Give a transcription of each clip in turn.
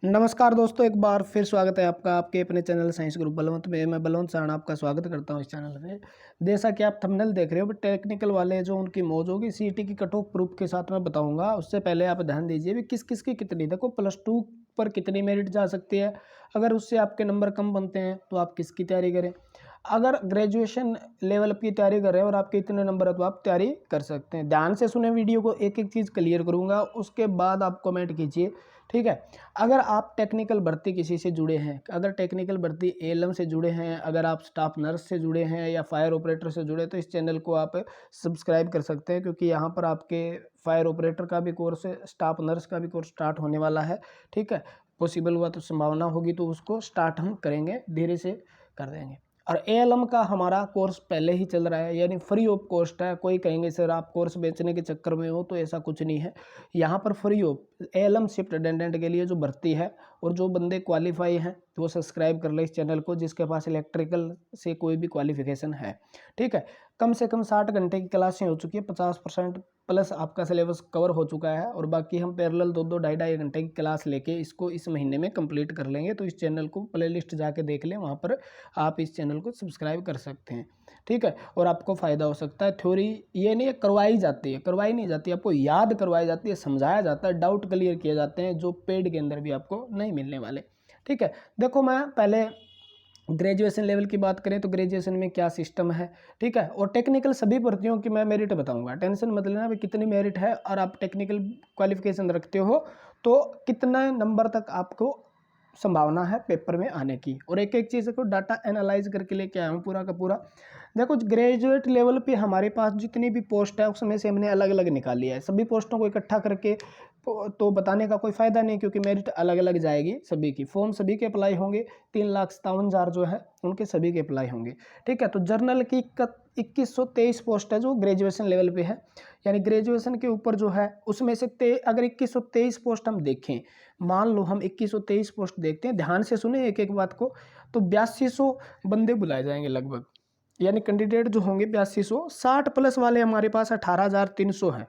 नमस्कार दोस्तों, एक बार फिर स्वागत है आपका आपके अपने चैनल साइंस ग्रुप बलवंत में। मैं बलवंत साहना आपका स्वागत करता हूं इस चैनल पे। जैसा कि आप थंबनेल देख रहे हो, टेक्निकल वाले जो उनकी मौज होगी सीईटी की कट ऑफ प्रूफ के साथ मैं बताऊंगा। उससे पहले आप ध्यान दीजिए भी किस किस की कितनी, देखो +2 पर कितनी मेरिट जा सकती है। अगर उससे आपके नंबर कम बनते हैं तो आप किसकी तैयारी करें। अगर ग्रेजुएशन लेवल की तैयारी कर रहे हैं और आपके इतने नंबर है तो आप तैयारी कर सकते हैं। ध्यान से सुने वीडियो को, एक एक चीज़ क्लियर करूंगा, उसके बाद आप कमेंट कीजिए, ठीक है। अगर आप टेक्निकल भर्ती किसी से जुड़े हैं, अगर टेक्निकल भर्ती एएलएम से जुड़े हैं, अगर आप स्टाफ नर्स से जुड़े हैं या फायर ऑपरेटर से जुड़े, तो इस चैनल को आप सब्सक्राइब कर सकते हैं, क्योंकि यहाँ पर आपके फायर ऑपरेटर का भी कोर्स, स्टाफ नर्स का भी कोर्स स्टार्ट होने वाला है, ठीक है। पॉसिबल हुआ तो संभावना होगी तो उसको स्टार्ट हम करेंगे, धीरे से कर देंगे। और एएलएम का हमारा कोर्स पहले ही चल रहा है, यानी फ्री ऑफ कॉस्ट है। कोई कहेंगे सर आप कोर्स बेचने के चक्कर में हो, तो ऐसा कुछ नहीं है। यहाँ पर free of ALM shift attendant के लिए जो भर्ती है, और जो बंदे क्वालिफाई हैं तो वो सब्सक्राइब कर ले इस चैनल को, जिसके पास इलेक्ट्रिकल से कोई भी क्वालिफिकेशन है, ठीक है। कम से कम 60 घंटे की क्लासें हो चुकी है, 50% प्लस आपका सिलेबस कवर हो चुका है, और बाकी हम पैरेलल 2-2 ढाई-ढाई घंटे की क्लास लेके इसको इस महीने में कंप्लीट कर लेंगे। तो इस चैनल को प्लेलिस्ट जाके देख लें, वहाँ पर आप इस चैनल को सब्सक्राइब कर सकते हैं, ठीक है। और आपको फ़ायदा हो सकता है। थ्योरी ये नहीं है करवाई जाती है, करवाई नहीं जाती, आपको याद करवाई जाती है, समझाया जाता है, डाउट क्लियर किए जाते हैं, जो पेड के अंदर भी आपको नहीं मिलने वाले, ठीक है। देखो, मैं पहले ग्रेजुएशन लेवल की बात करें तो ग्रेजुएशन में क्या सिस्टम है, ठीक है। और टेक्निकल सभी भर्तियों की मैं मेरिट बताऊंगा, टेंशन मत लेना भी कितनी मेरिट है, और आप टेक्निकल क्वालिफिकेशन रखते हो तो कितना नंबर तक आपको संभावना है पेपर में आने की। और एक एक चीज़ को डाटा एनालाइज करके लेके आया हूँ पूरा का पूरा। देखो, ग्रेजुएट लेवल पे हमारे पास जितनी भी पोस्ट है उसमें से हमने अलग अलग निकाली है। सभी पोस्टों को इकट्ठा करके तो बताने का कोई फ़ायदा नहीं, क्योंकि मेरिट अलग अलग जाएगी सभी की। फॉर्म सभी के अप्लाई होंगे, 3,57,000 जो है उनके सभी के अप्लाई होंगे, ठीक है। तो जर्नल की 2123 पोस्ट है जो ग्रेजुएशन लेवल पे है, यानी ग्रेजुएशन के ऊपर जो है उसमें से अगर 2123 पोस्ट हम देखें, मान लो हम 2123 पोस्ट देखते हैं, ध्यान से सुने एक एक बात को, तो 8200 बंदे बुलाए जाएंगे लगभग, यानी कैंडिडेट जो होंगे 8200। 60 प्लस वाले हमारे पास 18,300 हैं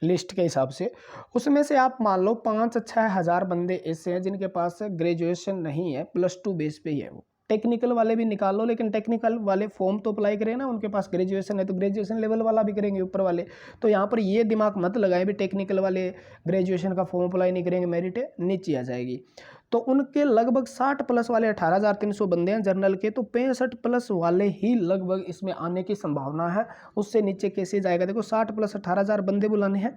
लिस्ट के हिसाब से। उसमें से आप मान लो 5-6 हज़ार बंदे ऐसे हैं जिनके पास ग्रेजुएशन नहीं है, +2 बेस पे ही है वो। टेक्निकल वाले भी निकाल लो, लेकिन टेक्निकल वाले फॉर्म तो अप्लाई करें ना, उनके पास ग्रेजुएशन है तो ग्रेजुएशन लेवल वाला भी करेंगे ऊपर वाले। तो यहाँ पर ये दिमाग मत लगाएं भी टेक्निकल वाले ग्रेजुएशन का फॉर्म अप्लाई नहीं करेंगे, मेरिट नीचे आ जाएगी। तो उनके लगभग 60 प्लस वाले 18,300 बंदे हैं जर्नल के, तो 65 प्लस वाले ही लगभग इसमें आने की संभावना है। उससे नीचे कैसे जाएगा, देखो 60 प्लस 18,000 बंदे बुलाने हैं,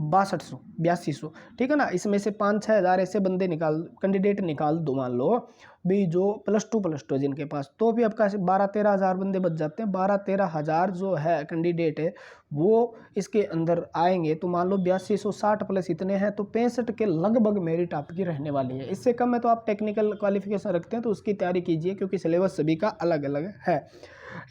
6200 8200, ठीक है ना। इसमें से 5-6 हज़ार ऐसे बंदे कैंडिडेट निकाल दो, मान लो भी जो +2 है जिनके पास, तो भी आपका 12-13 हज़ार बंदे बच जाते हैं। 12-13 हज़ार जो है कैंडिडेट है वो इसके अंदर आएंगे, तो मान लो 8200, 60 प्लस इतने हैं, तो 65 के लगभग मेरिट आपकी रहने वाली है। इससे कम है तो आप टेक्निकल क्वालिफिकेशन रखते हैं तो उसकी तैयारी कीजिए, क्योंकि सिलेबस सभी का अलग अलग है।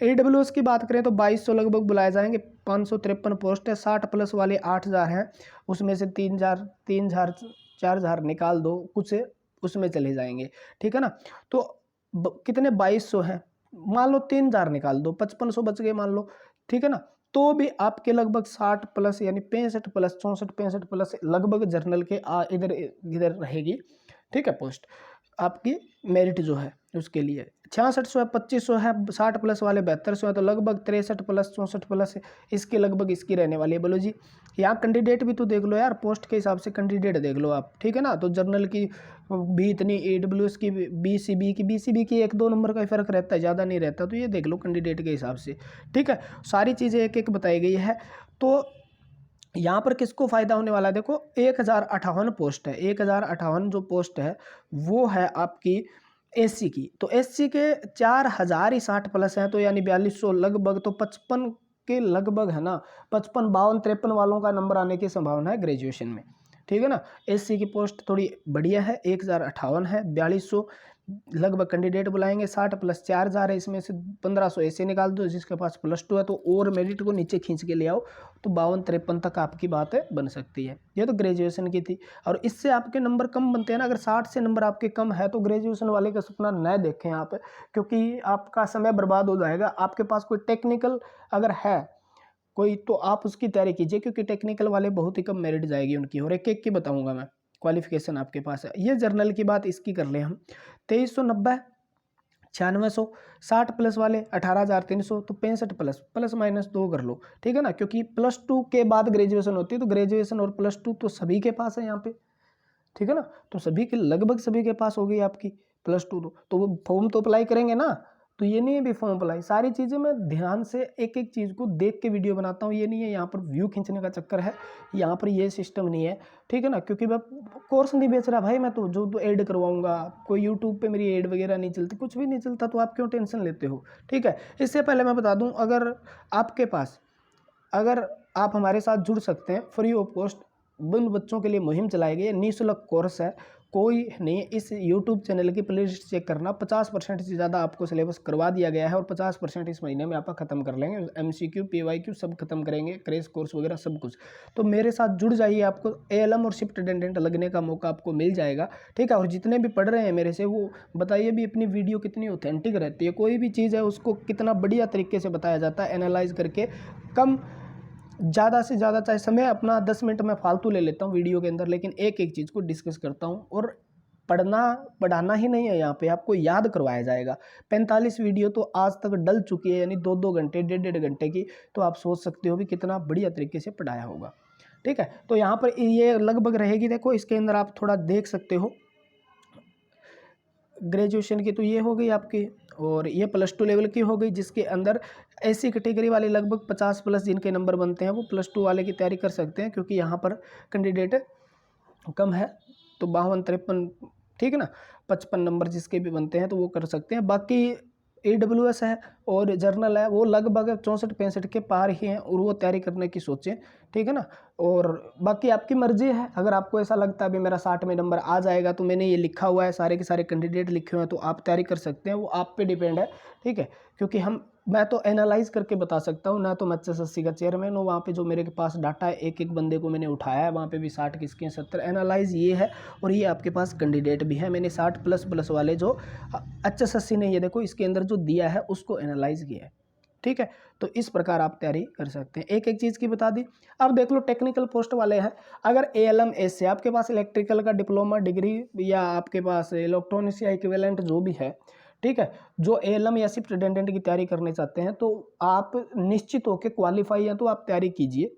AWS की बात करें तो 2200 लगभग बुलाए जाएंगे, 553 पोस्ट है। 60 प्लस वाले 8,000 हैं, उसमें से 3,000 4,000 निकाल दो, कुछ उसमें चले जाएंगे, ठीक है ना। तो कितने 2200 हैं, मान लो 3,000 निकाल दो, 5500 बच गए मान लो, ठीक है ना। तो भी आपके लगभग 60 प्लस यानी 65 प्लस 64-65 प्लस लगभग जर्नल के इधर इधर रहेगी, ठीक है। पोस्ट आपकी मेरिट जो है उसके लिए 6600 है, 2500 है, 60 प्लस वाले 7200 है, तो लगभग 63 प्लस 64 प्लस इसके लगभग इसकी रहने वाली है। बोलो जी, यहाँ कैंडिडेट भी तो देख लो यार, पोस्ट के हिसाब से कैंडिडेट देख लो आप, ठीक है ना। तो जर्नल की भी इतनी, AWS की, BCB की 1-2 नंबर का ही फर्क रहता है, ज़्यादा नहीं रहता। तो ये देख लो कैंडिडेट के हिसाब से, ठीक है। सारी चीज़ें एक एक बताई गई है। तो यहाँ पर किसको फ़ायदा होने वाला है, देखो 1058 पोस्ट है, 1058 जो पोस्ट है वो है आपकी SC की। तो SC के 4,000 ही 60 प्लस हैं, तो यानी 4200 लगभग, तो 55 के लगभग है ना, 55, 52, 53 वालों का नंबर आने की संभावना है ग्रेजुएशन में, ठीक है ना। SC की पोस्ट थोड़ी बढ़िया है, 1058 है, 4200 लगभग कैंडिडेट बुलाएंगे। 60 प्लस 4,000 है, इसमें से 1500 ऐसे निकाल दो, जिसके पास +2 है तो और मेरिट को नीचे खींच के ले आओ, तो 52-53 तक आपकी बात बन सकती है। ये तो ग्रेजुएशन की थी। और इससे आपके नंबर कम बनते हैं ना, अगर 60 से नंबर आपके कम है तो ग्रेजुएशन वाले का सपना न देखें आप, क्योंकि आपका समय बर्बाद हो जाएगा। आपके पास कोई टेक्निकल अगर है कोई, तो आप उसकी तैयारी कीजिए, क्योंकि टेक्निकल वाले बहुत ही कम मेरिट जाएगी उनकी। और एक एक की बताऊंगा मैं, क्वालिफिकेशन आपके पास है। ये जर्नल की बात इसकी कर लें हम, 2390, 9600, 60 प्लस वाले 18,300, तो 65 प्लस प्लस माइनस 2 कर लो, ठीक है ना, क्योंकि +2 के बाद ग्रेजुएशन होती है, तो ग्रेजुएशन और +2 तो सभी के पास है यहाँ पे, ठीक है ना, तो सभी के लगभग सभी के पास हो गई आपकी +2, तो वो फॉर्म तो अप्लाई करेंगे ना, तो ये नहीं है भी फॉर्म अप्लाई, सारी चीज़ें मैं ध्यान से एक एक चीज़ को देख के वीडियो बनाता हूँ, ये नहीं है यहाँ पर व्यू खींचने का चक्कर है, यहाँ पर ये सिस्टम नहीं है, ठीक है ना, क्योंकि मैं कोर्स नहीं बेच रहा भाई, मैं तो जो तो ऐड करवाऊंगा, कोई यूट्यूब पे मेरी ऐड वगैरह नहीं चलती, कुछ भी नहीं चलता, तो आप क्यों टेंशन लेते हो, ठीक है। इससे पहले मैं बता दूँ, अगर आप हमारे साथ जुड़ सकते हैं, फ्री ऑफ कॉस्ट उन बच्चों के लिए मुहिम चलाई गई है, निःशुल्क कोर्स है, कोई नहीं, इस YouTube चैनल की प्लेलिस्ट चेक करना, 50% से ज़्यादा आपको सिलेबस करवा दिया गया है, और 50% इस महीने में आप ख़त्म कर लेंगे, MCQ PYQ सब खत्म करेंगे, क्रैश कोर्स वगैरह सब कुछ। तो मेरे साथ जुड़ जाइए, आपको ALM और शिफ्ट अटेंडेंट लगने का मौका आपको मिल जाएगा, ठीक है। और जितने भी पढ़ रहे हैं मेरे से, वो बताइए भी अपनी वीडियो कितनी ऑथेंटिक रहती है, कोई भी चीज़ है उसको कितना बढ़िया तरीके से बताया जाता है, एनालाइज करके, कम ज़्यादा से ज़्यादा, चाहे समय अपना 10 मिनट में फालतू ले लेता हूँ वीडियो के अंदर, लेकिन एक एक चीज़ को डिस्कस करता हूँ, और पढ़ाना ही नहीं है, यहाँ पे आपको याद करवाया जाएगा। 45 वीडियो तो आज तक डल चुकी है, यानी 2-2 घंटे, 1.5 घंटे की, तो आप सोच सकते हो भी कितना बढ़िया तरीके से पढ़ाया होगा, ठीक है। तो यहाँ पर ये लगभग रहेगी, देखो इसके अंदर आप थोड़ा देख सकते हो, ग्रेजुएशन की तो ये हो गई आपकी, और ये +2 लेवल की हो गई, जिसके अंदर ऐसी कैटेगरी वाले लगभग 50 प्लस जिनके नंबर बनते हैं, वो +2 वाले की तैयारी कर सकते हैं, क्योंकि यहाँ पर कैंडिडेट कम है, तो 52-53, ठीक है ना, 55 नंबर जिसके भी बनते हैं तो वो कर सकते हैं। बाकी AWS है और जर्नल है, वो लगभग 64-65 के पार ही हैं, और वो तैयारी करने की सोचें, ठीक है ना। और बाकी आपकी मर्जी है, अगर आपको ऐसा लगता है भी मेरा 60 में नंबर आ जाएगा, तो मैंने ये लिखा हुआ है, सारे के सारे कैंडिडेट लिखे हुए हैं, तो आप तैयारी कर सकते हैं, वो आप पे डिपेंड है, ठीक है। क्योंकि मैं तो एनालाइज करके बता सकता हूँ ना, तो मैं HSSC का चेयरमैन हूँ, वहाँ पे जो मेरे के पास डाटा है, एक एक बंदे को मैंने उठाया है, वहाँ पे भी 60 किसके हैं, 70 एनालाइज ये है, और ये आपके पास कैंडिडेट भी है, मैंने 60 प्लस वाले जो HSSC ने ये देखो इसके अंदर जो दिया है उसको एनालाइज किया है, ठीक है। तो इस प्रकार आप तैयारी कर सकते हैं, एक एक चीज़ की बता दी। अब देख लो टेक्निकल पोस्ट वाले हैं, अगर ALM से आपके पास इलेक्ट्रिकल का डिप्लोमा डिग्री, या आपके पास इलेक्ट्रॉनिक्स या इक्विवेलेंट जो भी है, ठीक है, जो ALM या शिफ्ट अटेंडेंट की तैयारी करना चाहते हैं, तो आप निश्चित होकर क्वालिफाई हैं तो आप तैयारी कीजिए,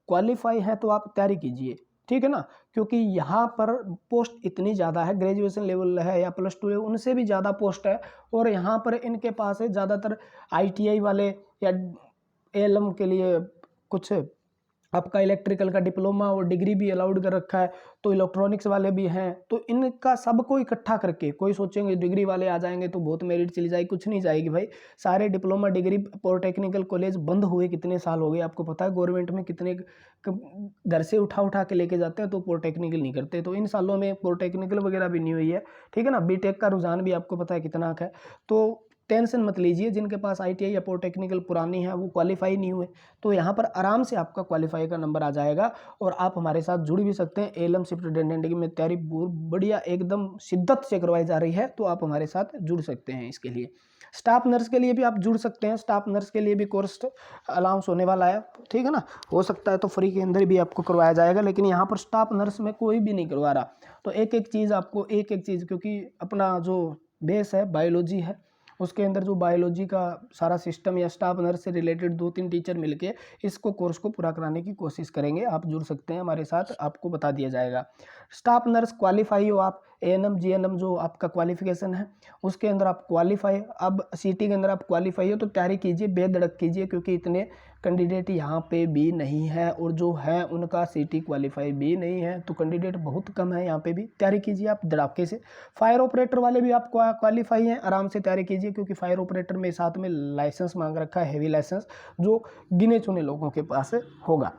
क्वालिफाई हैं तो आप तैयारी कीजिए, ठीक है ना। क्योंकि यहाँ पर पोस्ट इतनी ज़्यादा है, ग्रेजुएशन लेवल है या +2 लेवल, उनसे भी ज़्यादा पोस्ट है, और यहाँ पर इनके पास है ज़्यादातर ITI वाले, या ALM के लिए कुछ आपका इलेक्ट्रिकल का डिप्लोमा और डिग्री भी अलाउड कर रखा है, तो इलेक्ट्रॉनिक्स वाले भी हैं, तो इनका सबको इकट्ठा करके, कोई सोचेंगे डिग्री वाले आ जाएंगे तो बहुत मेरिट चली जाएगी, कुछ नहीं जाएगी भाई, सारे डिप्लोमा डिग्री पॉलिटेक्निकल कॉलेज बंद हुए कितने साल हो गए, आपको पता है, गवर्नमेंट में कितने घर से उठा के लेके जाते हैं, तो पॉलिटेक्निकल नहीं करते, तो इन सालों में पॉलिटेक्निकल वगैरह भी नहीं हुई है, ठीक है ना। BTech का रुझान भी आपको पता है कितना है, तो टेंशन मत लीजिए, जिनके पास ITI या पॉलिटेक्निकल पुरानी है, वो क्वालिफाई नहीं हुए, तो यहाँ पर आराम से आपका क्वालिफाई का नंबर आ जाएगा, और आप हमारे साथ जुड़ भी सकते हैं। ALM शिफ्ट अटेंडेंट की में तैयारी बढ़िया एकदम शिद्दत से करवाई जा रही है, तो आप हमारे साथ जुड़ सकते हैं। इसके लिए स्टाफ नर्स के लिए भी आप जुड़ सकते हैं, स्टाफ नर्स के लिए भी कोर्स अलाउंस होने वाला है, ठीक है ना, हो सकता है तो फ्री के अंदर भी आपको करवाया जाएगा, लेकिन यहाँ पर स्टाफ नर्स में कोई भी नहीं करवा रहा, तो एक एक चीज़ आपको, एक एक चीज़, क्योंकि अपना जो बेस है बायोलॉजी है, उसके अंदर जो बायोलॉजी का सारा सिस्टम या स्टाफ नर्स से रिलेटेड 2-3 टीचर मिलके इसको कोर्स को पूरा कराने की कोशिश करेंगे। आप जुड़ सकते हैं हमारे साथ, आपको बता दिया जाएगा। स्टाफ नर्स क्वालिफाई हो आप, ANM GNM जो आपका क्वालिफिकेशन है उसके अंदर आप क्वालिफाई, अब सिटी के अंदर आप क्वालिफाई हो, तो तैयारी कीजिए, बेधड़क कीजिए, क्योंकि इतने कैंडिडेट यहाँ पे भी नहीं है, और जो है उनका सिटी क्वालिफाई भी नहीं है, तो कैंडिडेट बहुत कम है यहाँ पे भी। तैयारी कीजिए आप धड़ाके से। फायर ऑपरेटर वाले भी आप क्वालिफाई हैं, आराम से तैयारी कीजिए, क्योंकि फायर ऑपरेटर में साथ में लाइसेंस मांग रखा है, हेवी लाइसेंस, जो गिने चुने लोगों के पास होगा,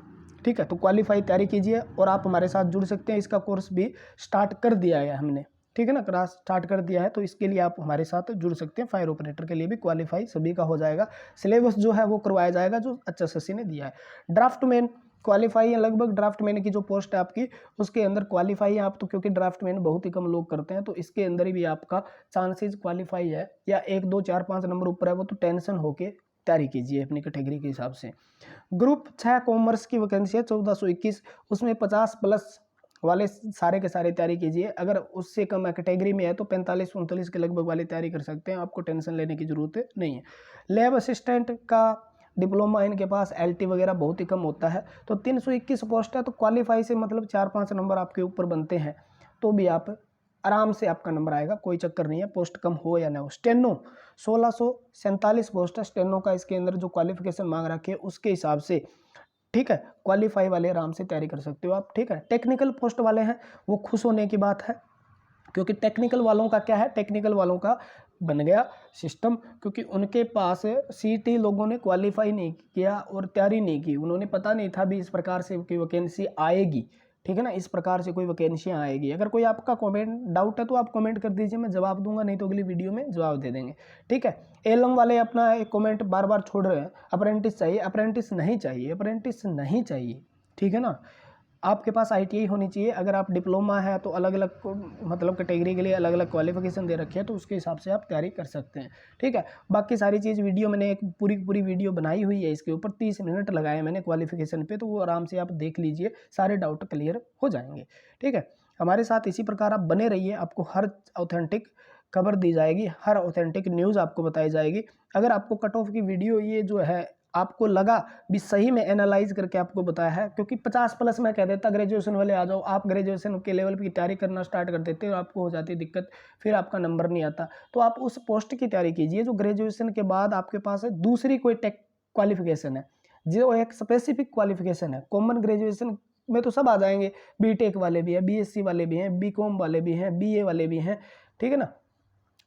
ठीक है। तो क्वालिफाई तैयारी कीजिए, और आप हमारे साथ जुड़ सकते हैं। इसका कोर्स भी स्टार्ट कर दिया है हमने, ठीक है ना, क्लास स्टार्ट कर दिया है, तो इसके लिए आप हमारे साथ जुड़ सकते हैं। फायर ऑपरेटर के लिए भी क्वालिफाई सभी का हो जाएगा, सिलेबस जो है वो करवाया जाएगा जो HSSC ने दिया है। ड्राफ्टमैन क्वालिफाई है, लगभग ड्राफ्टमैन की जो पोस्ट है आपकी उसके अंदर क्वालिफाई है आप, तो क्योंकि ड्राफ्टमैन बहुत ही कम लोग करते हैं, तो इसके अंदर भी आपका चांसेस क्वालिफाई है, या 1 2 4 5 नंबर ऊपर है वो, तो टेंशन होके तैयारी कीजिए अपनी कैटेगरी के हिसाब से। ग्रुप 6 कॉमर्स की वैकेंसी है 1421, उसमें 50 प्लस वाले सारे के सारे तैयारी कीजिए। अगर उससे कम कैटेगरी में है तो 45-39 के लगभग वाली तैयारी कर सकते हैं, आपको टेंशन लेने की ज़रूरत नहीं है। लैब असिस्टेंट का डिप्लोमा इनके पास LT वगैरह बहुत ही कम होता है, तो 321 पोस्ट है, तो क्वालिफाई से मतलब 4-5 नंबर आपके ऊपर बनते हैं तो भी आप आराम से आपका नंबर आएगा, कोई चक्कर नहीं है, पोस्ट कम हो या ना हो। स्टेनो 1647 पोस्ट है स्टेनो का, इसके अंदर जो क्वालिफिकेशन मांग रखी है उसके हिसाब से, ठीक है, क्वालिफाई वाले आराम से तैयारी कर सकते हो आप, ठीक है। टेक्निकल पोस्ट वाले हैं वो खुश होने की बात है, क्योंकि टेक्निकल वालों का क्या है, टेक्निकल वालों का बन गया सिस्टम, क्योंकि उनके पास CT लोगों ने क्वालिफाई नहीं किया और तैयारी नहीं की, उन्होंने पता नहीं था भी इस प्रकार से कोई वैकेंसी आएगी, ठीक है ना, इस प्रकार से कोई वैकेंसियाँ आएगी। अगर कोई आपका कमेंट डाउट है तो आप कमेंट कर दीजिए, मैं जवाब दूंगा, नहीं तो अगली वीडियो में जवाब दे देंगे, ठीक है। एलम वाले अपना एक कमेंट बार बार छोड़ रहे हैं, अप्रेंटिस चाहिए, अप्रेंटिस नहीं चाहिए, अप्रेंटिस नहीं चाहिए, ठीक है ना। आपके पास ITI होनी चाहिए। अगर आप डिप्लोमा है तो अलग अलग मतलब कैटेगरी के लिए अलग अलग क्वालिफिकेशन दे रखी है, तो उसके हिसाब से आप तैयारी कर सकते हैं, ठीक है। बाकी सारी चीज़ वीडियो मैंने एक पूरी वीडियो बनाई हुई है, इसके ऊपर 30 मिनट लगाए मैंने क्वालिफिकेशन पे, तो वो आराम से आप देख लीजिए, सारे डाउट क्लियर हो जाएंगे, ठीक है। हमारे साथ इसी प्रकार आप बने रहिए, आपको हर ऑथेंटिक खबर दी जाएगी, हर ऑथेंटिक न्यूज़ आपको बताई जाएगी। अगर आपको कट ऑफ की वीडियो ये जो है आपको लगा भी सही में एनालाइज करके आपको बताया है, क्योंकि 50+ मैं कह देता ग्रेजुएशन वाले आ जाओ, आप ग्रेजुएशन के लेवल की तैयारी करना स्टार्ट कर देते हो, आपको हो जाती है दिक्कत, फिर आपका नंबर नहीं आता। तो आप उस पोस्ट की तैयारी कीजिए जो ग्रेजुएशन के बाद आपके पास है दूसरी कोई टेक क्वालिफिकेशन है, जो एक स्पेसिफिक क्वालिफिकेशन है। कॉमन ग्रेजुएशन में तो सब आ जाएंगे, BTech वाले भी हैं, BSc वाले भी हैं, BCom वाले भी हैं, BA वाले भी हैं, ठीक है ना।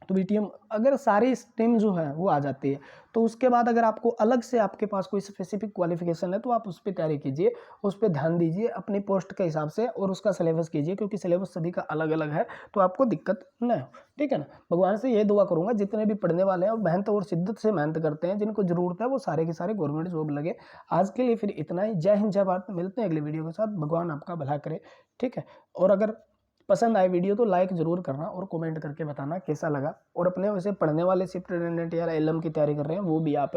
तो BTM अगर सारी स्ट्रीम जो है वो आ जाती है, तो उसके बाद अगर आपको अलग से आपके पास कोई स्पेसिफिक क्वालिफिकेशन है तो आप उस पर तैयारी कीजिए, उस पर ध्यान दीजिए अपनी पोस्ट के हिसाब से, और उसका सिलेबस कीजिए, क्योंकि सिलेबस सभी का अलग अलग है, तो आपको दिक्कत न हो, ठीक है ना। भगवान से ये दुआ करूंगा जितने भी पढ़ने वाले हैं और मेहनत और शिद्दत से मेहनत करते हैं, जिनको ज़रूरत है वो सारे के सारे गवर्नमेंट जॉब लगे। आज के लिए फिर इतना ही। जय हिंद, जय भारत। मिलते हैं अगली वीडियो के साथ। भगवान आपका भला करे, ठीक है। और अगर पसंद आए वीडियो तो लाइक ज़रूर करना और कमेंट करके बताना कैसा लगा, और अपने वैसे पढ़ने वाले शिफ्ट अटेंडेंट या LM की तैयारी कर रहे हैं वो भी आप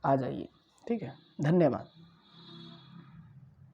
आ जाइए, ठीक है। धन्यवाद।